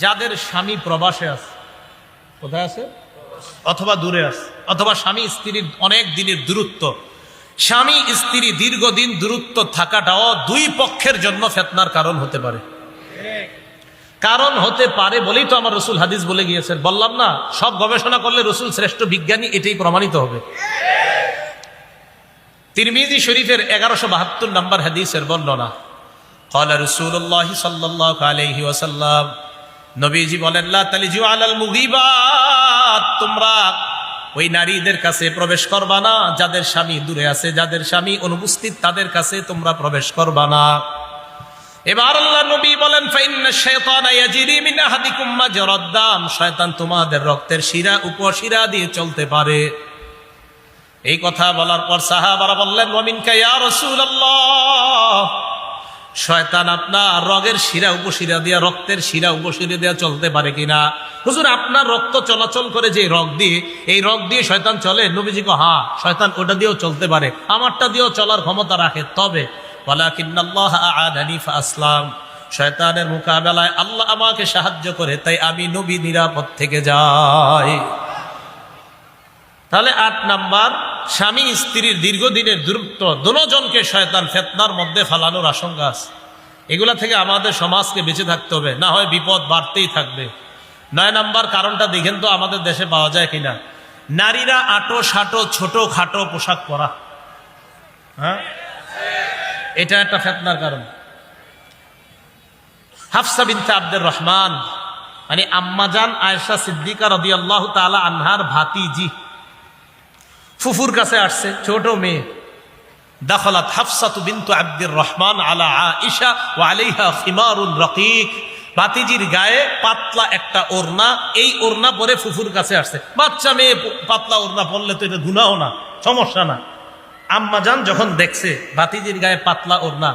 যাদের স্বামী প্রবাসে আছে, কোথায় আছে, অথবা দূরে আছে, অথবা স্বামী স্ত্রীর অনেক দিনের দূরত্ব, স্বামী স্ত্রী দীর্ঘদিন দূরত্ব থাকাটাও দুই পক্ষের জন্য ফিতনার কারণ হতে পারে। কারণ হতে পারে বলেই তো আমার রসুল হাদিস বলে গিয়েছেন। বললাম না, সব গবেষণা করলে রসুল শ্রেষ্ঠ বিজ্ঞানী, এটাই প্রমাণিত হবে। তিরমিজি শরীফের 1172 নম্বর হাদিসের বর্ণনা, ক্বালা রাসূলুল্লাহ সাল্লাল্লাহু আলাইহি ওয়াসাল্লাম, নবীজি বলেন, লা তালিজু আলাল মুগীবাত, তোমরা ওই নারীদের কাছে প্রবেশ করবা না যাদের স্বামী দূরে আছে, যাদের স্বামী অনুপস্থিত, তাদের কাছে তোমরা প্রবেশ করবা না। এবার আল্লাহ নবী বলেন, ফাইন্না শাইতানা ইয়াজরি মিন আহাদিকুম মাজরাদ দাম, শয়তান তোমাদের রক্তের শিরা উপশিরা দিয়ে চলতে পারে। এই কথা বলার পর সাহাবারা বললেন, ওয়া মিনকা ইয়া রাসূলুল্লাহ, শয়তান আপনার রগের শিরা উপশিরা দিয়া, রক্তের শিরা উপশিরা দিয়া চলতে পারে কিনা? হুজুর, আপনার রক্ত চলাচল করে যে রগ দিয়ে, এই রগ দিয়ে শয়তান চলে? নবীজি কো, হ্যাঁ, শয়তান ওটা দিয়েও চলতে পারে, আমারটা দিয়েও চলার ক্ষমতা রাখে। তবে ওয়ালাকিন্নাল্লাহ আ'আনানি ফাআসলাম, শয়তানের মোকাবেলায় আল্লাহ আমাকে সাহায্য করে, তাই আমি নবী নিরাপদ থেকে যাই। তাহলে 8 নাম্বার, স্বামী স্ত্রীর দীর্ঘদিনের দূরত্ব, দুজনকে শয়তান ফিতনার মধ্যে ফেলানোর আশঙ্কা আছে। এগুলা থেকে আমাদের সমাজকে বেঁচে থাকতে হবে, না হয় বিপদ বাড়তেই থাকবে। 9 নাম্বার কারণটা দেখেন তো আমাদের দেশে পাওয়া যায় কিনা, নারীরা আটো সাটো ছোট খাটো পোশাক পরা। হ্যাঁ, এটা একটা ফিতনার কারণ। হাফসা বিনতে আব্দুর রহমান, মানে আম্মাজান আয়েশা সিদ্দিকা রাদিয়াল্লাহু তাআলা আনহার ভাতিজি, ফুফুর কাছে আসছে ছোট মেয়ে। দাখালাত হাফসাতু বিনতু আব্দুর রহমান আলা আয়েশা ওয়া আলাইহা খিমারুন রাকিক, ভাতিজির গায়ে পাতলা একটা ওড়না, এই ওড়না পরে ফুফুর কাছে আসছে। বাচ্চা মেয়ে পাতলা ওড়না পরলে তো এটা গুনাহ না, সমস্যা না। আম্মাজান যখন দেখছে ভাতিজির গায়ে পাতলা ওড়না,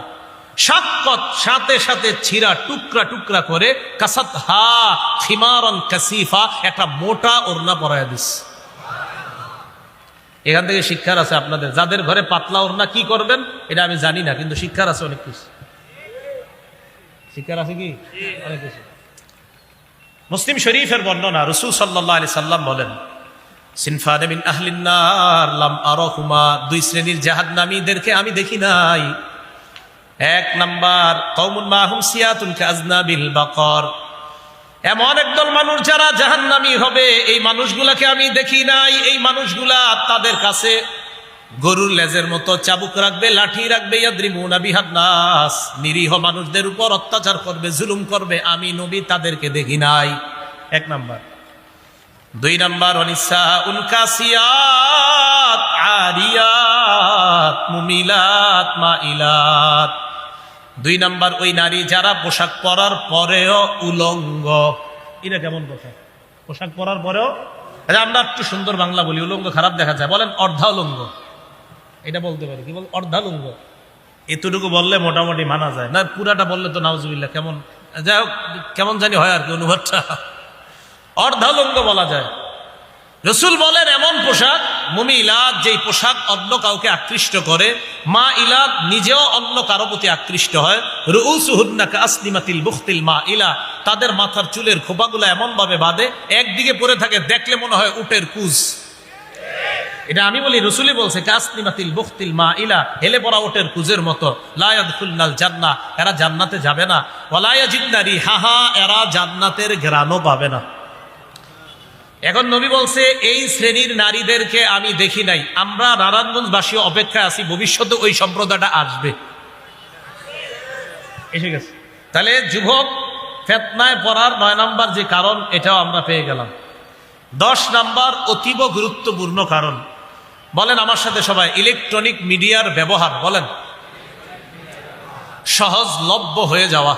সাক্কত সাথে সাথে ছিঁড়া টুকরা টুকরা করে কাসাত হা খিমারান কাসিফা, একটা মোটা ওড়না পরায়া দিচ্ছে। এখান থেকে শিক্ষার আছে আপনাদের, যাদের ঘরে পাতলা ওড়না কি করবেন এটা আমি জানি না, কিন্তু শিক্ষার আছে অনেক কিছু। শিক্ষার আছে কি অনেক কিছু। মুসলিম শরীফের বর্ণনা, রাসূল সাল্লাল্লাহু আলাইহি সাল্লাম বলেন, সিনফানে মিন আহলিন নার লাম আরাহুমা, 2 শ্রেণীর জাহান্নামীদেরকে আমি দেখি নাই। 1 নাম্বার, কওমুন মাহুম সিয়াতুন কাজনাবিল বাকর, এমন একদল মানুষ যারা জাহান্নামী হবে, এই মানুষগুলাকে আমি দেখি নাই। এই মানুষগুলা তাদের কাছে গরুর লেজের মতো চাবুক রাখবে, লাঠি রাখবে, ইয়াদরিবুনা বিহান নাস, নিরীহ মানুষদের উপর অত্যাচার করবে, জুলুম করবে। আমি নবী তাদেরকে দেখি নাই। 1 নাম্বার। 2 নাম্বার, ওয়ানিসাউল কাসিয়াত আরিয়াত মুমিলাত মাইলাত, 2 নাম্বার ওই নারী যারা পোশাক পরার পরেও উলঙ্গ। এটা কেমন কথা, পোশাক পরার পরেও? আমরা একটু সুন্দর বাংলা বলি, উলঙ্গ খারাপ দেখা যায়, বলেন অর্ধা উলঙ্গ। এটা বলতে পারি, কি বল, অর্ধালঙ্গ। এতটুকু বললে মোটামুটি মানা যায় না, পুরাটা বললে তো নাউজুবিল্লাহ কেমন, যাই হোক কেমন জানি হয় আর কি অনুবাদটা। অর্ধালঙ্গ বলা যায়। রসুল বলেন এমন পোশাক, মুমিলাত, যেই পোশাক অন্য কাউকে আকৃষ্ট করে, মা ইলাত, নিজেও অন্য কারো প্রতি আকৃষ্ট হয়, রুউসুহুন্না কাসনিমাতিল বুখতিল মা ইলা, তাদের মাথার চুলের খোপাগুলো এমন ভাবে বাঁধে, একদিকে পরে থাকে, দেখলে মনে হয় উটের কুজ। এটা আমি বলি, রসুলই বলছে, কাসনিমাতিল বুখতিল মা ইলা, হেলে পড়া ওটের কুজের মতো। লা ইয়াদখুলনাল জান্নাহ, এরা জান্নাতে যাবে না। ওয়ালা ইয়াজিদনা রিহাহা, এরা জান্নাতের ঘ্রাণও পাবে না। এখন নবী বলছে এই শ্রেণীর নারীদেরকে আমি দেখি নাই। আমরা নারায়ণগঞ্জবাসী অপেক্ষায় আছি, ভবিষ্যতে ওই সম্প্রদায়টা আসবে, এসে গেছে। তাহলে যুবক ফিতনায় পড়ার 9 নাম্বার যে কারণ, এটাও আমরা পেয়ে গেলাম। 10 নাম্বার অতীব গুরুত্বপূর্ণ কারণ, বলেন আমার সাথে সবাই, ইলেকট্রনিক মিডিয়ার ব্যবহার। বলেন, সহজলভ্য হয়ে যাওয়া।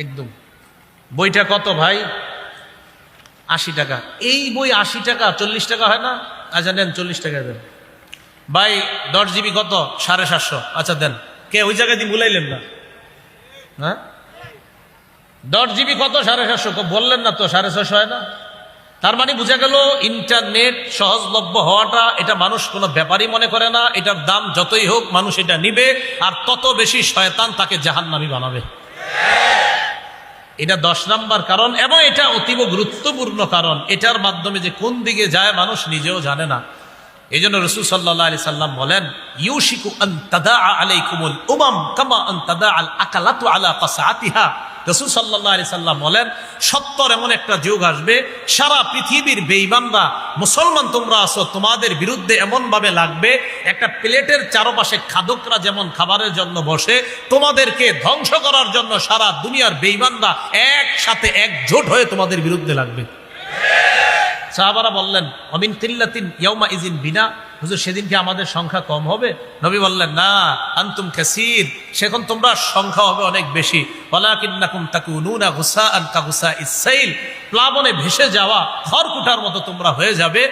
একদম। বইটা কত ভাই? 80 টাকা। এই বই 80 টাকা, 40 টাকা হয় না? আচ্ছা দেন, 40 টাকা দেন ভাই। 10 GB কত? 750। আচ্ছা দেন। কে ওই জায়গায় দিয়ে ভুলাইলেন না? হ্যাঁ, 10 GB কত? 750। বললেন না তো 650 হয় না? তার মানে বুঝা গেল ইন্টারনেট সহজলভ্য হওয়াটা, এটা মানুষ কোনো ব্যাপারই মনে করে না। এটার দাম যতই হোক মানুষ এটা নিবে, আর তত বেশি শয়তান তাকে জাহান্নামী বানাবে। এটা 10 নম্বর কারণ, এবং এটা অতীব গুরুত্বপূর্ণ কারণ। এটার মাধ্যমে যে কোন দিকে যায় মানুষ নিজেও জানে না। এই জন্য রাসূল সাল্লাল্লাহু আলাইহি সাল্লাম বলেন, ইউশিকু আন তাদা আলাইকুমুল উমাম কামা আন তাদা আল আকালাতু আলা কাসাতিহা। রাসূল সাল্লাল্লাহু আলাইহি সাল্লাম বলেন, সত্তর এমন একটা যুগ আসবে, সারা পৃথিবীর বেঈমানরা, মুসলমান তোমরা আছো, তোমাদের বিরুদ্ধে এমন ভাবে লাগবে, একটা প্লেটের চারপাশে খাদকরা যেমন খাবারের জন্য বসে, তোমাদেরকে ধ্বংস করার জন্য সারা দুনিয়ার বেঈমানরা একসাথে একজোট হয়ে তোমাদের বিরুদ্ধে লাগবে। সাহাবারা বললেন, অমিন কিল্লাতিন ইয়াউমা ইজিন বিনা, হুজুর সেদিন কি আমাদের সংখ্যা কম হবে? নবী বললেন, না, আনতুম কাসীর, সেখন তোমরা সংখ্যা হবে অনেক বেশি। ওয়ালাকিন্নাকুম তাকুনুনা গুসাআন কাগুসাইস সাইল, প্লাবনে ভেসে যাওয়া খড়কুটার মতো তোমরা হয়ে যাবে।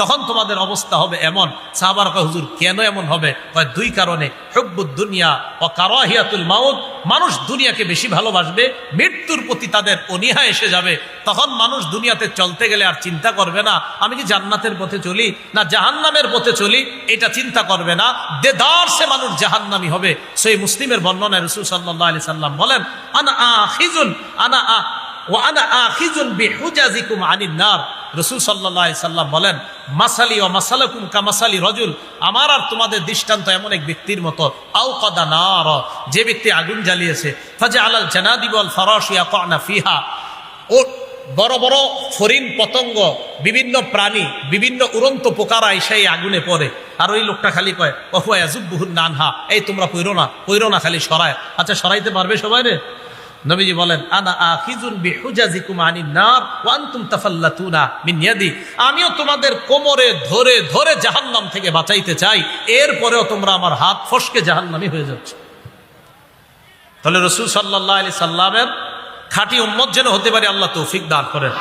তখন তোমাদের অবস্থা হবে এমন। সাহাবারা কয়, হুজুর কেন এমন হবে? কয়, দুই কারণে, হুব্বুদ দুনিয়া ওয়া কারাহিয়াতুল মাউত, মানুষ দুনিয়াকে বেশি ভালোবাসবে, মৃত্যুর প্রতি তাদের অনীহা এসে যাবে। তখন মানুষ দুনিয়াতে চলতে গেলে আর চিন্তা করবে না আমি কি জান্নাতের পথে চলি না জাহান্নামের পথে চলি, এটা চিন্তা করবে না। দেদার সে মানুষ জাহান্নামী হবে। সহিহ মুসলিমের বর্ণনায় রাসূল সাল্লাল্লাহু আলাইহি সাল্লাম বলেন, আনা আখিজুন বিহুজাজিকুম আনিন নার। রাসূল সাল্লাল্লাহু আলাইহি সাল্লাম বলেন, মাসালি ওয়া মাসালাকুম কামাসালি রাজুল, আমার আর তোমাদের দৃষ্টান্ত এমন এক ব্যক্তির মতো, আওকাদা নার, যে ব্যক্তি আগুন জ্বালিয়েছে, ফাজআলাল জানাদিব ওয়াল ফারাশ ইয়াকানা ফিহা, ও বড় বড় ফরিন পতঙ্গ, বিভিন্ন প্রাণী, বিভিন্ন উড়ন্ত পোকারা সেই আগুনে পড়ে, আর ওই লোকটা খালি কয় ওহুয়া ইয়াজুবুহুন নানহা, এই তোমরা পইরো না, খালি সরায়। আচ্ছা, সরাইতে পারবে সবাই রে? নবীজি বলেন, আনা আখিজুন বিহুজাজিকুম আনিন নার ওয়া আনতুম তাফাল্লাতুনা মিন ইয়াদি, আমিও তোমাদের কোমরে ধরে ধরে জাহান্নাম থেকে বাঁচাইতে চাই, এরপরেও তোমরা আমার হাত ফসকে জাহান্নামী হয়ে যাচ্ছ। তাহলে রাসূল সাল্লাল্লাহু আলাইহি সাল্লামের খাঁটি উম্মত যেন হতে পারে, আল্লাহ তৌফিক দান করেন।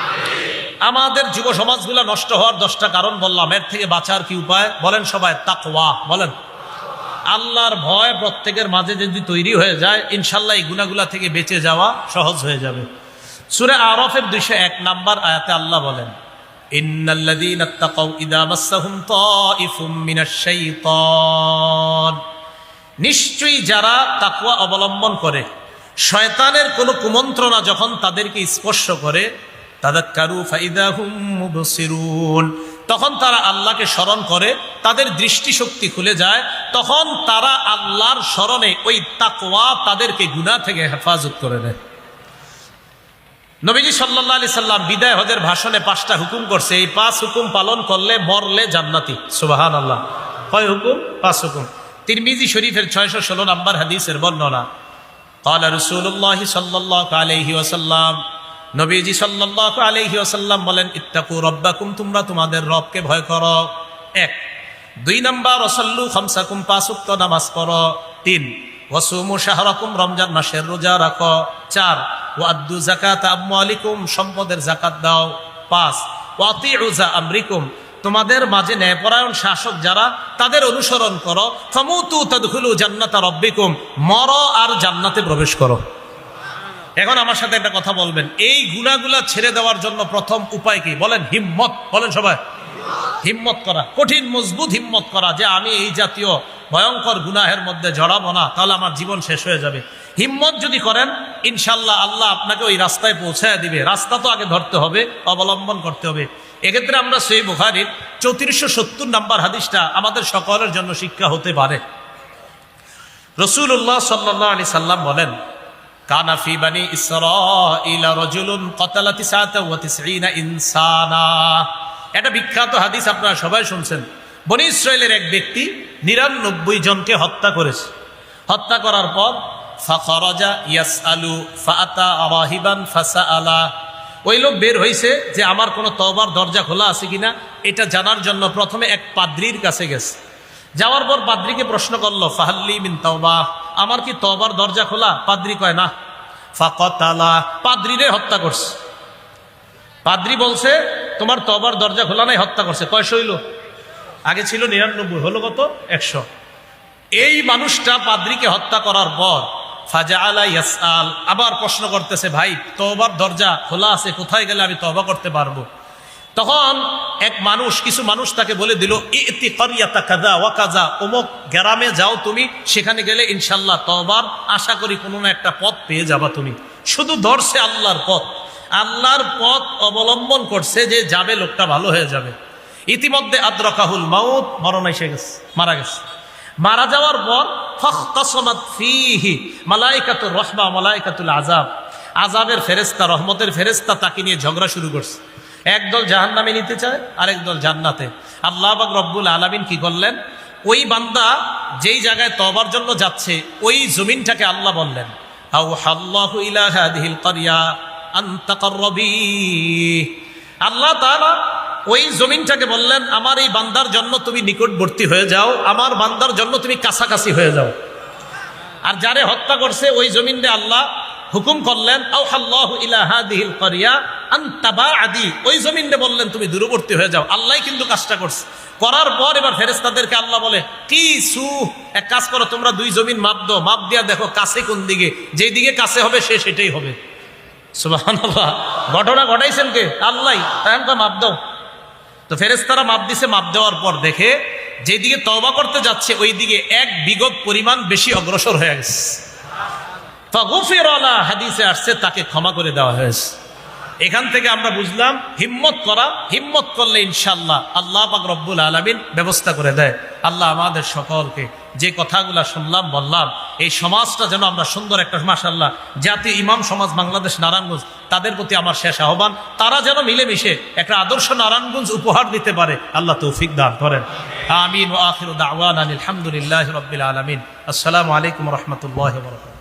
আমাদের যুব সমাজগুলো নষ্ট হওয়ার 10টা কারণ বললাম, এর থেকে বাঁচার কি উপায় বলেন সবাই? তাকওয়া বলেন। আল্লাহর ভয় প্রত্যেকের মাঝে যদি তৈরি হয়ে যায়, ইনশাল্লাহ এই গুনাহগুলা থেকে বেঁচে যাওয়া সহজ হয়ে যাবে। সূরা আরাফের 201 নম্বর আয়াতে আল্লাহ বলেন, ইন্নাল্লাযীনা তাকাউ ইযা মাসসাহুম তাইফুম মিনাশ শাইতান, নিশ্চয়ই যারা তাকওয়া অবলম্বন করে, শয়তানের কোনো কুমন্ত্রণা যখন তাদেরকে স্পর্শ করে, তাযাক্কারু ফাইদা হুম মুবসিরুন, তখন তারা আল্লাহকে স্মরণ করে, তাদের দৃষ্টিশক্তি খুলে যায়, তখন তারা আল্লাহর স্মরণে ওই তাকওয়া তাদেরকে গুনাহ থেকে হেফাজত করে নেয়। নবীজি সাল্লাল্লাহু আলাইহি সাল্লাম বিদায় হজের ভাষণে 5টা হুকুম করছে, এই 5 হুকুম পালন করলে মরলে জান্নাতি। সুবহানাল্লাহ। কয় হুকুম? 5 হুকুম। তিরমিজি শরীফের 616 নম্বর হাদিসের বর্ণনা, ক্বালা রাসূলুল্লাহ সাল্লাল্লাহু আলাইহি ওয়াসাল্লাম, নবীজি সাল্লাল্লাহু আলাইহি ওয়াসাল্লাম বলেন, ইত্তাকু রাব্বাকুম, তোমরা তোমাদের রবকে ভয় করো। 1। 2 নাম্বার, ওয়াসাল্লু খামসাকুম, 5 ওয়াক্ত নামাজ পড়ো। 3। ওয়াসুমু শাহরাকুম, রমজান মাসের রোজা রাখো। 4। ওয়াদ্দু যাকাত আমওয়ালিকুম, সম্পদের যাকাত দাও। 5। ওয়াতিউ যা আমরিকুম, তোমাদের মাঝে ন্যায়পরায়ণ শাসক যারা, তাদের অনুসরণ করো। ফামুতু তাদখুলু জান্নাতা রাব্বিকুম, মরো আর জান্নাতে প্রবেশ করো। এখন আমার সাথে একটা কথা বলবেন, এই গুনাহগুলা ছেড়ে দেওয়ার জন্য প্রথম উপায় কি বলেন? হিম্মত। বলেন সবাই, হিম্মত করা, কঠিন মজবুত হিম্মত করা, যে আমি এই জাতীয় ভয়ঙ্কর গুনাহের মধ্যে জড়াবো না, তাহলে আমার জীবন শেষ হয়ে যাবে। হিম্মত যদি করেন, ইনশাল্লাহ আল্লাহ আপনাকে ওই রাস্তায় পৌঁছায় দিবে। রাস্তা তো আগে ধরতে হবে, অবলম্বন করতে হবে। এক্ষেত্রে আমরা সহিহ বুখারীর 3470 নম্বর হাদিসটা আমাদের সকলের জন্য শিক্ষা হতে পারে। রাসূলুল্লাহ সাল্লাল্লাহু আলাইহি সাল্লাম বলেন, কানা ফি বানি ইসরাঈলা রাজুলুন কাতালা 99 ইনসানা। এটা বিখ্যাত হাদিস, আপনারা সবাই শুনছেন। বনি ইসরায়েলের এক ব্যক্তি 99 জনকে হত্যা করেছে। হত্যা করার পর ফাখরাজা ইয়াসআলু ফাআতা রাহিবান ফাসাআলা, ওই লোক বের হয়েছে যে আমার কোনো তওবার দরজা খোলা আছে কিনা এটা জানার জন্য প্রথমে এক পাদ্রীর কাছে গেছে। যাওয়ার পর পাদ্রীকে প্রশ্ন করলো, ফাহাল্লি মিন তাওবা, আমার কি তওবার দরজা খোলা? পাদ্রী কয় না। ফাকাতালা, পাদ্রীরে হত্যা করছে। পাদ্রী বলছে তোমার তওবার দরজা খোলা নাই, হত্যা করছে। কয়শো হইল? আগে ছিল 99, হলো কত? 100। এই মানুষটা পাদ্রীকে হত্যা করার পর ফাজাআলা ইয়াসআল, আবার প্রশ্ন করতেছে, ভাই তওবার দরজা খোলা আছে, কোথায় গেলে আমি তওবা করতে পারবো? তখন এক মানুষ, কিছু মানুষ তাকে বলে দিল, ইতি কারিয়াতা কাযা ওয়া কাযা, অমুক গ্রামে যাও তুমি, সেখানে গেলে ইনশাআল্লাহ তওবার আশা করি কোনো না একটা পথ পেয়ে যাবা তুমি। শুধু ধরছে আল্লাহর পথ, আল্লাহর পথ অবলম্বন করছে যে যাবে, লোকটা ভালো হয়ে যাবে। ইতিমধ্যে আদ্রাকাহুল মাউত, মরণ এসে গেছে, মারা গেছে। মারা যাওয়ার পর ফাখতাসামাত ফীহি মালায়েকাতুর রাহমা মালায়েকাতুল আযাব, আযাবের ফেরেশতা, রহমতের ফেরেশতা তাকে নিয়ে ঝগড়া শুরু করছে। একদল জাহান্নামে নিতে চায়, আরেক দল জান্নাতে। আল্লাহ পাক রব্বুল আলামিন কি করলেন, ওই বান্দা যেই জায়গায় তওবার জন্য যাচ্ছে ওই জমিনটাকে আল্লাহ বললেন, আওহাল্লাহু ইলা হাদিহিল ক্বরিয়া আন তাকাররাবি। আল্লাহ তাআলা ওই জমিনটাকে বললেন, আমার এই বান্দার জন্য তুমি নিকটবর্তী হয়ে যাও, আমার বান্দার জন্য তুমি কাছাকাছি হয়ে যাও। আর যারে হত্যা করছে ওই জমিনে আল্লাহ হুকুম করলেন, আওহাল্লাহু ইলা হাদিহিল ক্বরিয়া আন তাবাআদি, ওই জমিনে বললেন তুমি দূরবর্তী হয়ে যাও। আল্লাহই কিন্তু কাজটা করছে। করার পর এবার ফেরেশতাদেরকে আল্লাহ বলে, কি সু, এক কাজ করো, তোমরা দুই জমিন মাপ দাও, মাপ দিয়া দেখো কাছে কোন দিকে, যেই দিকে কাছে হবে সে সেটাই হবে। সুবহানাল্লাহ। ঘটনা ঘটাইছেন কে? আল্লাহ। তাই মাপ দাও। তো ফেরেশতারা মাপ দিছে, মাপ দেওয়ার পর দেখে যেদিকে তওবা করতে যাচ্ছে ওই দিকে এক বিগত পরিমাণ বেশি অগ্রসর হয়ে গেছে। ফাগুফিরা লা, হাদিসে আসছে তাকে ক্ষমা করে দেওয়া হয়েছে। এখান থেকে আমরা বুঝলাম হিম্মত করা, হিম্মত করলে ইনশাআল্লাহ আল্লাহ পাক রব্বুল আলামিন ব্যবস্থা করে দেয়। আল্লাহ আমাদের সকলকে যে কথাগুলা শুনলাম বললাম, এই সমাজটা যেন আমরা সুন্দর একটা, মাশাআল্লাহ, জাতীয় ইমাম সমাজ বাংলাদেশ নারায়ণগঞ্জ, তাদের প্রতি আমার শেষ আহ্বান, তারা যেন মিলেমিশে একটা আদর্শ নারায়ণগঞ্জ উপহার দিতে পারে। আল্লাহ তৌফিক দান করেন। আমিন। ওয়া আখিরু দাওয়ানা আলহামদুলিল্লাহি রাব্বিল আলামিন। আসসালামু আলাইকুম ওয়া রাহমাতুল্লাহি ওয়া বারাকাতুহু।